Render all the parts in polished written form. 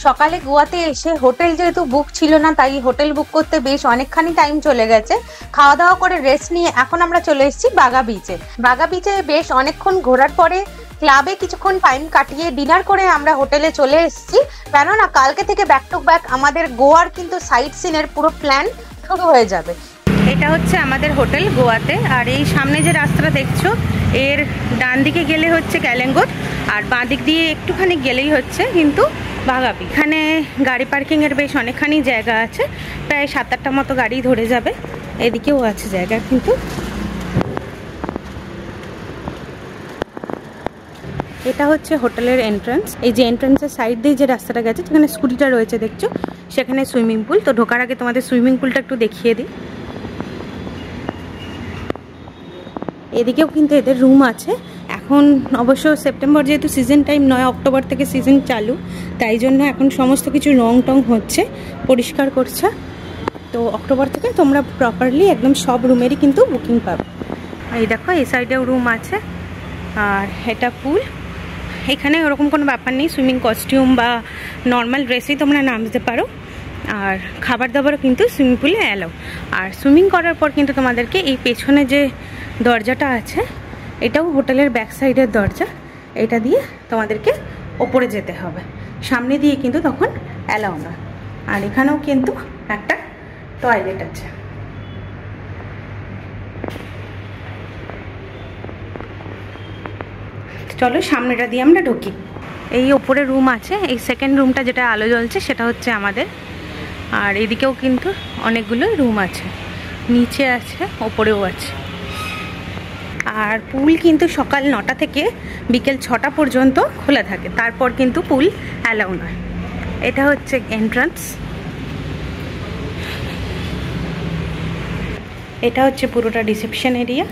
সকালে গোয়াতে এসে হোটেল যেহেতু বুক ছিল না, তাই হোটেল বুক করতে বেশ অনেকখানি টাইম চলে গেছে। খাওয়া দাওয়া করে রেস্ট নিয়ে এখন আমরা চলে এসেছি বাগা বিচে। বাগা বিচে বেশ অনেকক্ষণ ঘোরার পরে ক্লাবে কিছুক্ষণ টাইম কাটিয়ে ডিনার করে আমরা হোটেলে চলে এসেছি, কেননা কালকে থেকে ব্যাক টু ব্যাক আমাদের গোয়ার কিন্তু সাইট সিনের পুরো প্ল্যান শুরু হয়ে যাবে। এটা হচ্ছে আমাদের হোটেল গোয়াতে, আর এই সামনে যে রাস্তাটা দেখছো এর ডান দিকে গেলে হচ্ছে ক্যালেঙ্গোর, আর বাঁ দিক দিয়ে একটুখানি গেলেই হচ্ছে কিন্তু বাগা বিচ। এখানে গাড়ি পার্কিংয়ের বেশ অনেকখানি জায়গা আছে, প্রায় 7-8টা মতো গাড়ি ধরে যাবে। এদিকেও আছে জায়গা কিন্তু। এটা হচ্ছে হোটেলের এন্ট্রান্স। এই যে এন্ট্রান্সের সাইড দিয়ে যে রাস্তাটা গেছে, যেখানে স্কুটিটা রয়েছে দেখছো, সেখানে সুইমিং পুল। তো ঢোকার আগে তোমাদের সুইমিং পুলটা একটু দেখিয়ে দিই। এদিকেও কিন্তু এদের রুম আছে। এখন অবশ্য সেপ্টেম্বর যেহেতু সিজন টাইম নয়, অক্টোবর থেকে সিজন চালু, তাই জন্য এখন সমস্ত কিছু রং টং হচ্ছে, পরিষ্কার করছে। তো অক্টোবর থেকে তোমরা প্রপারলি একদম সব রুমেরই কিন্তু বুকিং পাবে। এই দেখো এই সাইডেও রুম আছে, আর এটা পুল। এখানে ওরকম কোনো ব্যাপার নেই, সুইমিং কস্টিউম বা নর্মাল ড্রেসেই তোমরা নামতে পারো। আর খাবার দাবারও কিন্তু সুইমিং পুলে অ্যালাউ। আর সুইমিং করার পর কিন্তু তোমাদেরকে এই পেছনে যে দরজাটা আছে, এটাও হোটেলের ব্যাক সাইডের দরজা, এটা দিয়ে তোমাদেরকে ওপরে যেতে হবে। সামনে দিয়ে কিন্তু তখন অ্যালাউ না। আর এখানেও কিন্তু একটা টয়লেট আছে। চলো সামনেটা দিয়ে আমরা ঢুকি। এই ওপরে রুম আছে, এই সেকেন্ড রুমটা যেটা আলো জ্বলছে সেটা হচ্ছে আমাদের। আর এদিকেও কিন্তু অনেকগুলো রুম আছে, নিচে আছে, ওপরেও আছে। আর পুল কিন্তু সকাল 9টা থেকে বিকেল 6টা পর্যন্ত খোলা থাকে, তারপর কিন্তু পুল অ্যালাউ নয়। এটা হচ্ছে এন্ট্রান্স। এটা হচ্ছে পুরোটা রিসেপশন এরিয়া।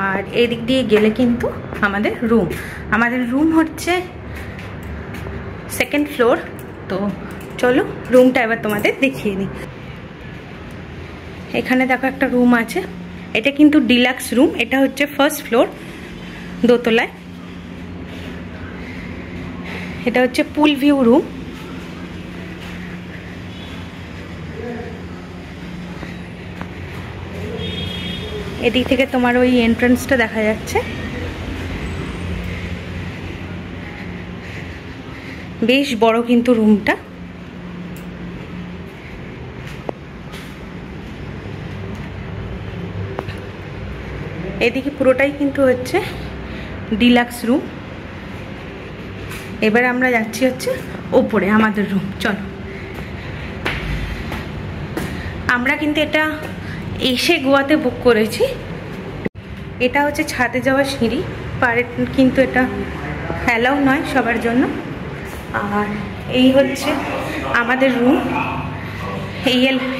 আর এদিক দিয়ে গেলে কিন্তু আমাদের রুম হচ্ছে সেকেন্ড ফ্লোর। তো চলো রুমটা এবার তোমাদের দেখিয়ে দিই। এখানে দেখো একটা রুম আছে, এটা কিন্তু ডিলাক্স রুম। এটা হচ্ছে ফার্স্ট ফ্লোর, দোতলায়। এটা হচ্ছে পুল ভিউ রুম। এদিক থেকে তোমার ওই এন্ট্রান্সটা দেখা যাচ্ছে। বেশ বড় কিন্তু রুমটা। এদিকে পুরোটাই কিন্তু হচ্ছে ডিলাক্স রুম। এবার আমরা যাচ্ছি হচ্ছে ওপরে আমাদের রুম। চলো, আমরা কিন্তু এটা এসে গোয়াতে বুক করেছি। এটা হচ্ছে ছাদে যাওয়ার সিঁড়ি, পারে কিন্তু এটা অ্যালাউ নয় সবার জন্য। আর এই হচ্ছে আমাদের রুম।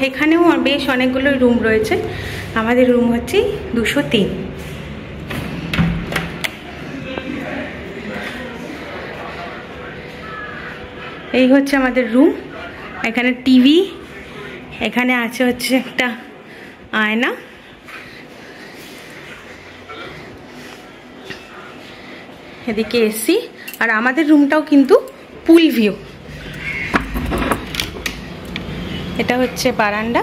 এখানেও বেশ অনেকগুলো রুম রয়েছে। আমাদের রুম হচ্ছে 203। এই হচ্ছে আমাদের রুম। এখানে টিভি, এখানে আছে হচ্ছে একটা আয়না, এদিকে এসি। আর আমাদের রুমটাও কিন্তু পুল ভিউ। এটা হচ্ছে বারান্দা,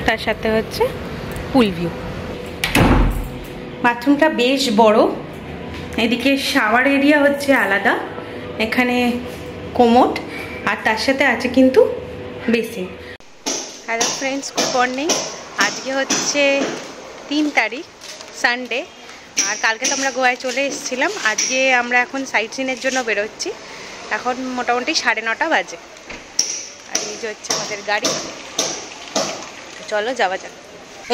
তার সাথে হচ্ছে পুল ভিউ। বাথরুমটা বেশ বড়। এদিকে শাওয়ার এরিয়া হচ্ছে আলাদা, এখানে কোমোড, আর তার সাথে আছে কিন্তু basin. Hello friends, good morning. আজকে হচ্ছে 3 তারিখ, সানডে। আর কালকে তো আমরা গোয়ায় চলে এসেছিলাম। আজকে আমরা এখন সাইট সিনের জন্য বেরোচ্ছি। এখন মোটামুটি 9:30 বাজে। আর এই যে হচ্ছে আমাদের গাড়ি। চলো যাওয়া যাক।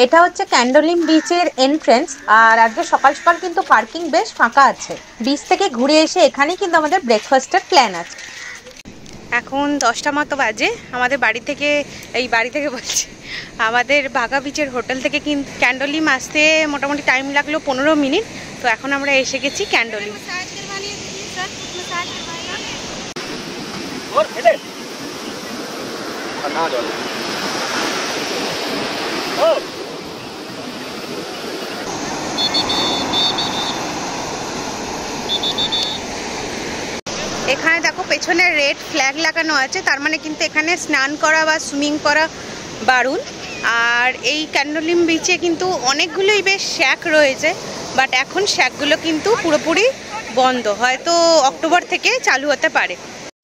এটা হচ্ছে ক্যান্ডোলিম বিচের এন্ট্রেন্স। আর আজকে সকাল সকাল কিন্তু পার্কিং বেশ ফাঁকা আছে। বিচ থেকে ঘুরে এসে এখানেই কিন্তু আমাদের ব্রেকফাস্টের প্ল্যান আছে। এখন 10টা মতো বাজে। আমাদের বাড়ি থেকে বলছি, আমাদের বাগা বিচের হোটেল থেকে কিন্তু ক্যান্ডোলিম আসতে মোটামুটি টাইম লাগলো 15 মিনিট। তো এখন আমরা এসে গেছি ক্যান্ডোলিম। পেছনে রেড ফ্ল্যাগ লাগানো আছে, তার মানে কিন্তু এখানে স্নান করা বা সুইমিং করা বারণ। আর এই ক্যান্ডোলিম বিচে কিন্তু অনেকগুলোই বেশ শ্যাক রয়েছে, বাট এখন শ্যাকগুলো কিন্তু পুরোপুরি বন্ধ, হয়তো অক্টোবর থেকে চালু হতে পারে।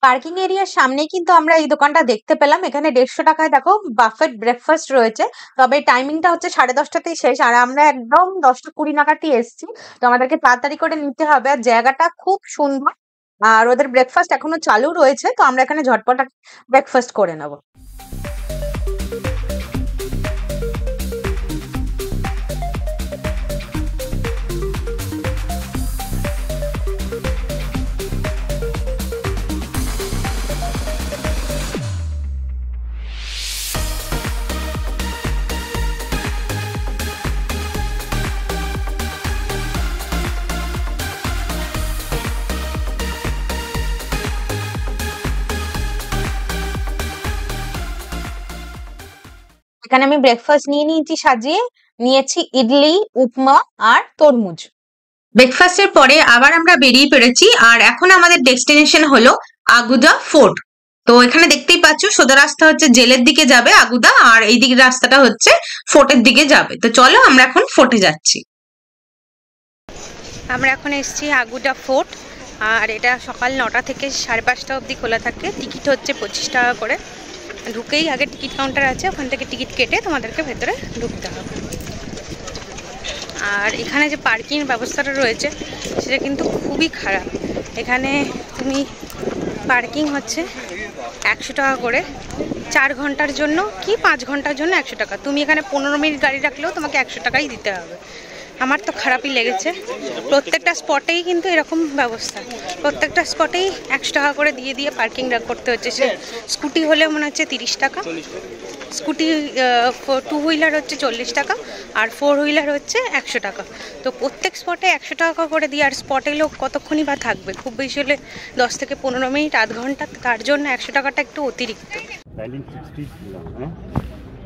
পার্কিং এরিয়ার সামনেই কিন্তু আমরা এই দোকানটা দেখতে পেলাম। এখানে 150 টাকায় দেখো বাফেট ব্রেকফাস্ট রয়েছে, তবে টাইমিংটা হচ্ছে 10:30টাতেই শেষ। আর আমরা একদম 10:20 নাগাদই এসেছি, তো আমাদেরকে তাড়াতাড়ি করে নিতে হবে। আর জায়গাটা খুব সুন্দর, আর ওদের ব্রেকফাস্ট এখনো চালু রয়েছে, তো আমরা এখানে ঝটপট ব্রেকফাস্ট করে নেবো। এখানে আমি ব্রেকফাস্ট নিয়ে নিয়েছি, সাজিয়ে নিয়েছি ইডলি, উপমা আর তরমুজ। ব্রেকফাস্টের পরে আবার আমরা বেরিয়ে পড়েছি, আর এখন আমাদের ডেস্টিনেশন হলো আগুদা ফোর্ট। তো এখানে দেখতেই পাচ্ছ সোজা রাস্তা হচ্ছে জেলের দিকে যাবে আগুদা, আর এই দিকের রাস্তাটা হচ্ছে ফোর্টের দিকে যাবে। তো চলো আমরা এখন ফোর্টে যাচ্ছি। আমরা এখন এসেছি আগুদা ফোর্ট, আর এটা সকাল 9টা থেকে 5:30 অবধি খোলা থাকে। টিকিট হচ্ছে 25 টাকা করে। ঢুকেই আগে টিকিট কাউন্টার আছে, ওখান থেকে টিকিট কেটে তোমাদেরকে ভেতরে ঢুকতে হবে। আর এখানে যে পার্কিং ব্যবস্থাটা রয়েছে সেটা কিন্তু খুবই খারাপ। এখানে তুমি পার্কিং হচ্ছে 100 টাকা করে, 4 ঘন্টার জন্য কি 5 ঘন্টার জন্য 100 টাকা। তুমি এখানে 15 মিনিট গাড়ি রাখলেও তোমাকে 100 টাকাই দিতে হবে। আমার তো খারাপই লেগেছে। প্রত্যেকটা স্পটেই কিন্তু এরকম ব্যবস্থা, প্রত্যেকটা স্পটেই 100 টাকা করে দিয়ে দিয়ে পার্কিং করতে হচ্ছে। সে স্কুটি হলে মনে হচ্ছে 30 টাকা, স্কুটি 2 হুইলার হচ্ছে 40 টাকা, আর 4 হুইলার হচ্ছে 100 টাকা। তো প্রত্যেক স্পটে 100 টাকা করে দিয়ে, আর স্পটে লোক কতক্ষণই বা থাকবে, খুব বেশি হলে 10 থেকে 15 মিনিট, আধ ঘন্টা, তার জন্য 100 টাকাটা একটু অতিরিক্ত।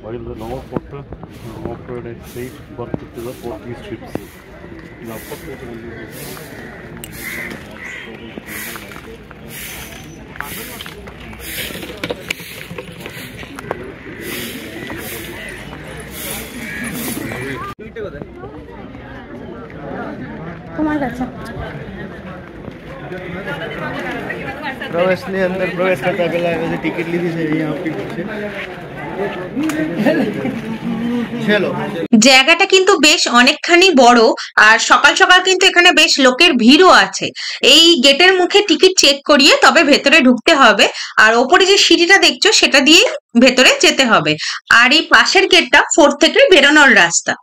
While the lower porter operated safe berth to the Portuguese ships. The upper porter प्रवेश ने अंदर प्रवेश करता पहला वैसे टिकट ली थी यहाँ पे पीछे। জায়গাটা কিন্তু বেশ অনেকখানি বড়, আর সকাল সকাল কিন্তু এখানে বেশ লোকের ভিড়ও আছে। এই গেটের মুখে টিকিট চেক করিয়ে তবে ভেতরে ঢুকতে হবে, আর ওপরে যে সিঁড়িটা দেখছো সেটা দিয়ে ভেতরে যেতে হবে। আর এই পাশের গেটটা ফোর্ট থেকে বেরোনোর রাস্তা।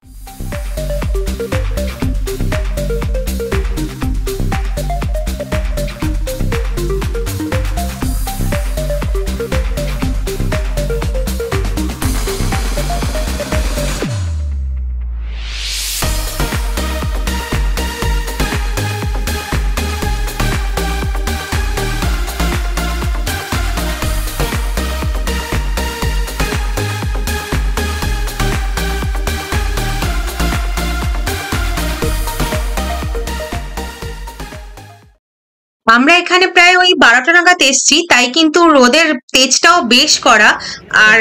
আমরা এখানে প্রায় ওই 12টা নাগাদ এসছি, তাই কিন্তু রোদের তেজটাও বেশ কড়া। আর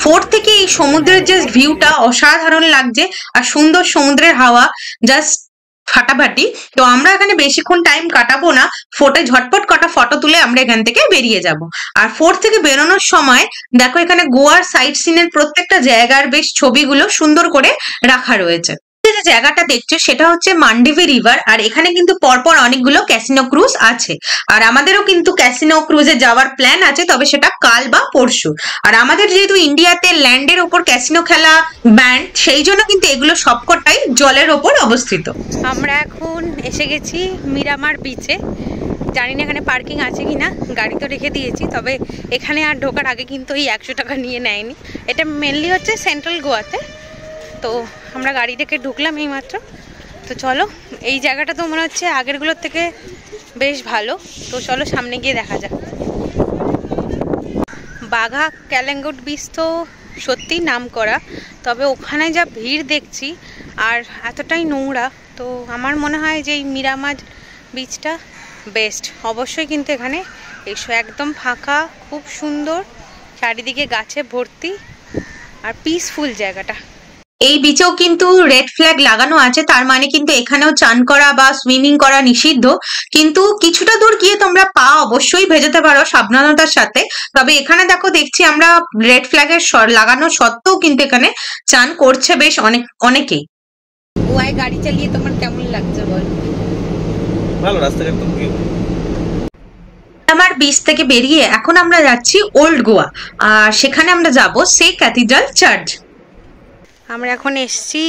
ফোর্ট থেকে এই সমুদ্রের যে ভিউটা অসাধারণ লাগছে, আর সুন্দর সমুদ্রের হাওয়া জাস্ট ফাটাফাটি। তো আমরা এখানে বেশিক্ষণ টাইম কাটাবো না, ফোর্টে ঝটপট কটা ফটো তুলে আমরা এখান থেকে বেরিয়ে যাব। আর ফোর্ট থেকে বেরোনোর সময় দেখো এখানে গোয়ার সাইট সিনের প্রত্যেকটা জায়গার বেশ ছবিগুলো সুন্দর করে রাখা রয়েছে। যে জায়গাটা দেখছো সেটা হচ্ছে মান্ডিভি রিভার, আর এখানে কিন্তু পরপর অনেকগুলো ক্যাসিনো ক্রুজ আছে। আর আমাদেরও কিন্তু ক্যাসিনো ক্রুজে যাওয়ার প্ল্যান আছে, তবে সেটা কাল বা পরশু। আর আমাদের যেহেতু ইন্ডিয়াতে ল্যান্ডের ওপর ক্যাসিনো খেলা ব্যান্ড, সেই জন্য কিন্তু এগুলো সবকটাই জলের ওপর অবস্থিত। আমরা এখন এসে গেছি মিরামার বিচে। জানি না এখানে পার্কিং আছে কিনা, গাড়ি তো রেখে দিয়েছি, তবে এখানে আর ঢোকার আগে কিন্তু এই 100 টাকা নিয়ে নেয়নি। এটা মেনলি হচ্ছে সেন্ট্রাল গোয়াতে। তো আমরা গাড়ি থেকে ঢুকলাম এই মাত্র। তো চলো, এই জায়গাটা তো মনে হচ্ছে আগেরগুলোর থেকে বেশ ভালো। তো চলো সামনে গিয়ে দেখা যাক। বাঘা ক্যালেঙ্গুট বিচ তো সত্যিই নাম করা, তবে ওখানে যা ভিড় দেখছি আর এতটাই নোংরা, তো আমার মনে হয় যে এই মিরামার বিচটা বেস্ট। অবশ্যই কিন্তু এখানে এসো, একদম ফাঁকা, খুব সুন্দর, চারিদিকে গাছে ভর্তি আর পিসফুল জায়গাটা। এই বিচেও কিন্তু রেড ফ্ল্যাগ লাগানো আছে, তার মানে কিন্তু এখানেও চান করা বা সুইমিং করা নিষিদ্ধ। কিন্তু কিছুটা দূর গিয়ে তোমরা পা অবশ্যই ভেজাতে পারো সাবধানতার সাথে। তবে এখানে দেখো, দেখছি আমরা রেড ফ্ল্যাগের লাগানো সত্ত্বেও কিন্তু এখানে চান করছে বেশ অনেকেই। গোয়ায় গাড়ি চালিয়ে তোমার কেমন লাগছে বল? ভালো, রাস্তাঘাট তো কি আমার বিচ থেকে বেরিয়ে এখন আমরা যাচ্ছি ওল্ড গোয়া, আর সেখানে আমরা যাব সে ক্যাথিড্রাল চার্চ। আমরা এখন এসছি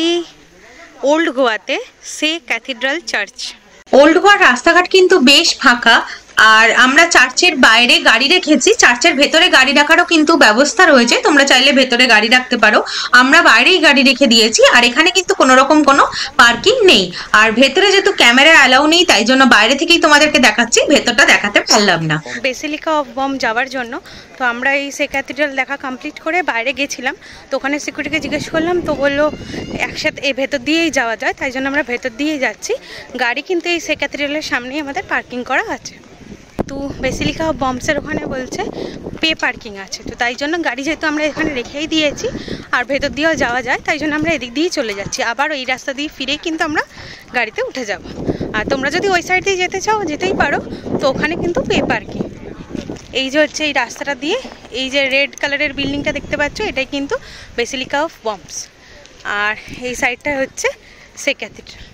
ওল্ড গোয়াতে, সে ক্যাথিড্রাল চার্চ। ওল্ড গোয়ার রাস্তাঘাট কিন্তু বেশ ফাঁকা, আর আমরা চার্চের বাইরে গাড়ি রেখেছি। চার্চের ভেতরে গাড়ি রাখারও কিন্তু ব্যবস্থা রয়েছে, তোমরা চাইলে ভেতরে গাড়ি রাখতে পারো। আমরা বাইরেই গাড়ি রেখে দিয়েছি, আর এখানে কিন্তু কোনো রকম কোনো পার্কিং নেই। আর ভেতরে যেহেতু ক্যামেরা অ্যালাউ নেই, তাই জন্য বাইরে থেকেই তোমাদেরকে দেখাচ্ছি, ভেতরটা দেখাতে পারলাম না। বেসিলিকা অফ বম যাওয়ার জন্য তো আমরা এই সে ক্যাথিড্রাল দেখা কমপ্লিট করে বাইরে গেছিলাম। তো ওখানে সিকিউরিটিকে জিজ্ঞেস করলাম, তো বললো একসাথে এই ভেতর দিয়েই যাওয়া যায়, তাই জন্য আমরা ভেতর দিয়েই যাচ্ছি। গাড়ি কিন্তু এই সে ক্যাথিড্রালের সামনেই আমাদের পার্কিং করা আছে। তো বেসিলিকা অফ বমসের ওখানে বলছে পে পার্কিং আছে, তো তাই জন্য গাড়ি যেহেতু আমরা এখানে রেখেই দিয়েছি আর ভেতর দিয়েও যাওয়া যায়, তাই জন্য আমরা এদিক দিয়েই চলে যাচ্ছি। আবার ওই রাস্তা দিয়ে ফিরেই কিন্তু আমরা গাড়িতে উঠে যাব। আর তোমরা যদি ওই সাইড দিয়ে যেতে চাও যেতেই পারো, তো ওখানে কিন্তু পে পার্কিং। এই যে হচ্ছে এই রাস্তাটা দিয়ে, এই যে রেড কালারের বিল্ডিংটা দেখতে পাচ্ছ, এটাই কিন্তু বেসিলিকা অফ বমস, আর এই সাইডটা হচ্ছে সে ক্যাথিড্রাল।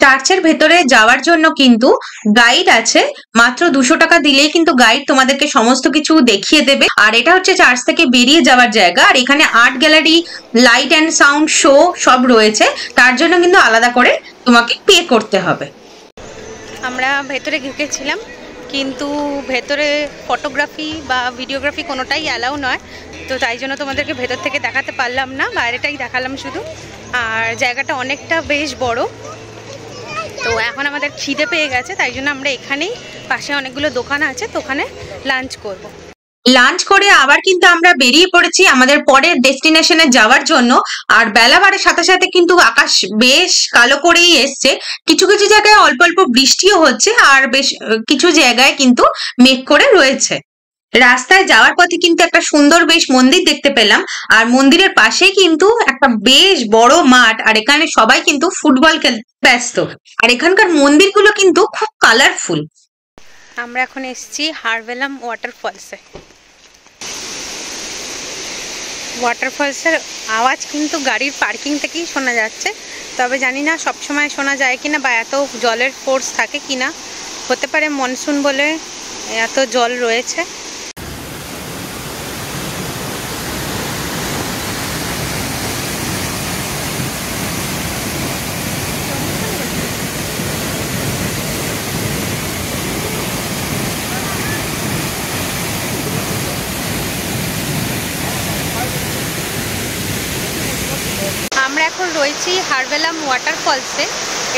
চার্চের ভেতরে যাওয়ার জন্য কিন্তু গাইড আছে, মাত্র 200 টাকা দিলেই কিন্তু গাইড তোমাদেরকে সমস্ত কিছু দেখিয়ে দেবে। আর এটা হচ্ছে চার্চ থেকে বেরিয়ে যাওয়ার জায়গা, আর এখানে art gallery, light and sound show সব রয়েছে, তার জন্য কিন্তু আলাদা করে তোমাকে পে করতে হবে। আমরা ভেতরে ঢুকেছিলাম, কিন্তু ভেতরে ফটোগ্রাফি বা ভিডিওগ্রাফি কোনোটাই অ্যালাউ নয়, তো তাই জন্য তোমাদেরকে ভেতর থেকে দেখাতে পারলাম না, বাইরেটাই দেখালাম শুধু। আর জায়গাটা অনেকটা বেশ বড়। তো এখন আমাদের খিদে পেয়ে গেছে, তাই জন্য আমরা এখানেই, পাশে অনেকগুলো দোকান আছে, তো ওখানে লাঞ্চ করব। লাঞ্চ করে আবার কিন্তু আমরা বেরিয়ে পড়েছি আমাদের পরের ডেস্টিনেশনে যাওয়ার জন্য। আর বেলা বাড়ার সাথে সাথে কিন্তু আকাশ বেশ কালো করেই এসছে, কিছু কিছু জায়গায় অল্প অল্প বৃষ্টিও হচ্ছে, আর বেশ কিছু জায়গায় কিন্তু মেঘ করে রয়েছে। রাস্তায় যাওয়ার পথে কিন্তু একটা সুন্দর বেশ মন্দির দেখতে পেলাম, আর মন্দিরের পাশেই কিন্তু একটা বেশ বড় মাঠ, আর এখানে সবাই কিন্তু ফুটবল খেলতে ব্যস্ত। আর এখানকার মন্দিরগুলো কিন্তু খুব কালারফুল। আমরা এখন এসেছি হারভেলাম ওয়াটারফলসে। ওয়াটারফলসের আওয়াজ কিন্তু গাড়ির পার্কিং থেকেই শোনা যাচ্ছে, তবে জানি না সবসময় শোনা যায় কিনা বা এত জলের ফোর্স থাকে কিনা, হতে পারে মনসুন বলে এত জল রয়েছে। আমরা এখন রয়েছি হারভেলাম ওয়াটারফলসে,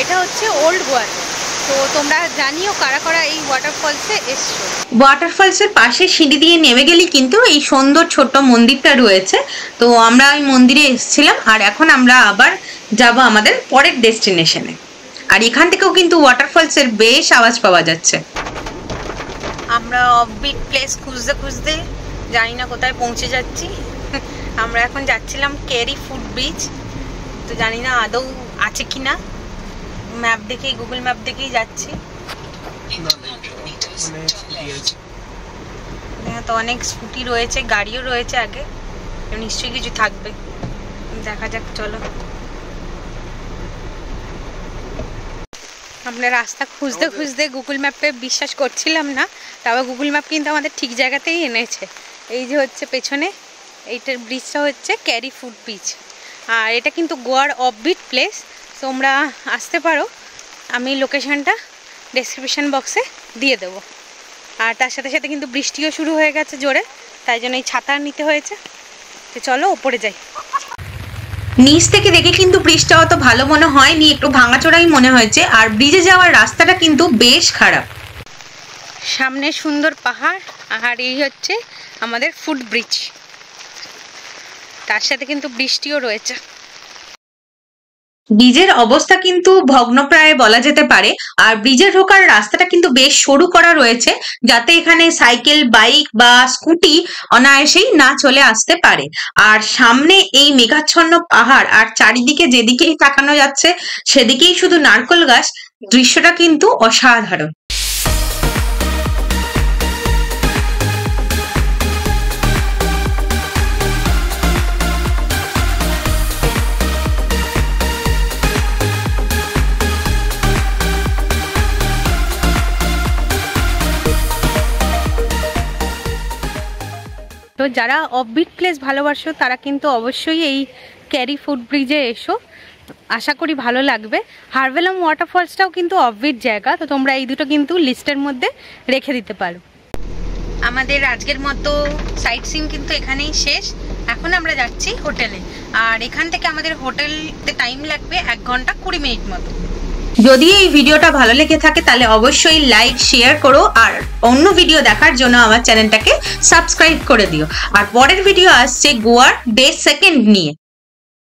এটা হচ্ছে ওল্ড গোয়াতে। তো তোমরা জানিও কারা কারা এই ওয়াটারফলসে এসছো। ওয়াটারফলসের পাশে সিঁড়ি দিয়ে নেমে গেলে কিন্তু এই সুন্দর ছোট্ট মন্দিরটা রয়েছে, তো আমরা ওই মন্দিরে এসেছিলাম। আর এখন আমরা আবার যাব আমাদের পরের ডেস্টিনেশনে, আর এখান থেকেও কিন্তু ওয়াটারফলসের বেশ আওয়াজ পাওয়া যাচ্ছে। আমরা অফবিট প্লেস খুঁজতে খুঁজতে জানি না কোথায় পৌঁছে যাচ্ছি। আমরা এখন যাচ্ছিলাম কেরি ফুড বিচ, তো জানি না আদৌ আছে কিনা, ম্যাপ দেখেই, গুগল ম্যাপ দেখেই যাচ্ছি। তো অনেক স্কুটি রয়েছে, গাড়িও রয়েছে, আগে নিশ্চয়ই কিছু থাকবে, দেখা যাক। চলো আমরা রাস্তা খুঁজতে খুঁজতে গুগল ম্যাপে বিশ্বাস করছিলাম না, তবে গুগল ম্যাপ কিন্তু আমাদের ঠিক জায়গাতেই এনেছে। এই যে হচ্ছে পেছনে এইটার ব্রিজটা হচ্ছে ক্যারি ফুড ব্রিজ, আর এটা কিন্তু গোয়ার অফবিট প্লেস। তোমরা আসতে পারো, আমি লোকেশনটা ডেসক্রিপশন বক্সে দিয়ে দেবো। আর তার সাথে সাথে কিন্তু বৃষ্টিও শুরু হয়ে গেছে জোরে, তাই জন্য এই ছাতা নিতে হয়েছে। তো চলো ওপরে যাই। নিচ থেকে দেখে কিন্তু ব্রিজটা অত ভালো মনে হয়নি, একটু ভাঙাচোরাই মনে হয়েছে। আর ব্রিজে যাওয়ার রাস্তাটা কিন্তু বেশ খারাপ। সামনে সুন্দর পাহাড়, আর এই হচ্ছে আমাদের ফুট ব্রিজ, তার সাথে কিন্তু বৃষ্টিও রয়েছে। ব্রিজের অবস্থা কিন্তু ভগ্নপ্রায় বলা যেতে পারে। আর ব্রিজে ঢোকার রাস্তাটা কিন্তু বেশ সরু করা রয়েছে, যাতে এখানে সাইকেল, বাইক বা স্কুটি অনায়াসেই না চলে আসতে পারে। আর সামনে এই মেঘাচ্ছন্ন পাহাড়, আর চারিদিকে যেদিকেই তাকানো যাচ্ছে সেদিকেই শুধু নারকেল গাছ। দৃশ্যটা কিন্তু অসাধারণ। তো যারা অফবিট প্লেস ভালোবাসো তারা কিন্তু অবশ্যই এই ক্যারি ফুড ব্রিজে এসো, আশা করি ভালো লাগবে। হারভেলাম ওয়াটারফলসটাও কিন্তু অফবিট জায়গা, তো তোমরা এই দুটো কিন্তু লিস্টের মধ্যে রেখে দিতে পারো। আমাদের আজকের মতো সাইট সিন কিন্তু এখানেই শেষ। এখন আমরা যাচ্ছি হোটেলে, আর এখান থেকে আমাদের হোটেলতে টাইম লাগবে 1 ঘন্টা 20 মিনিট মতো। যদি এই ভিডিওটা ভালো লেগে থাকে তাহলে অবশ্যই লাইক, শেয়ার করো, আর অন্য ভিডিও দেখার জন্য আমার চ্যানেলটাকে সাবস্ক্রাইব করে দিও। আর পরের ভিডিও আসছে গোয়ার ডে 2 নিয়ে।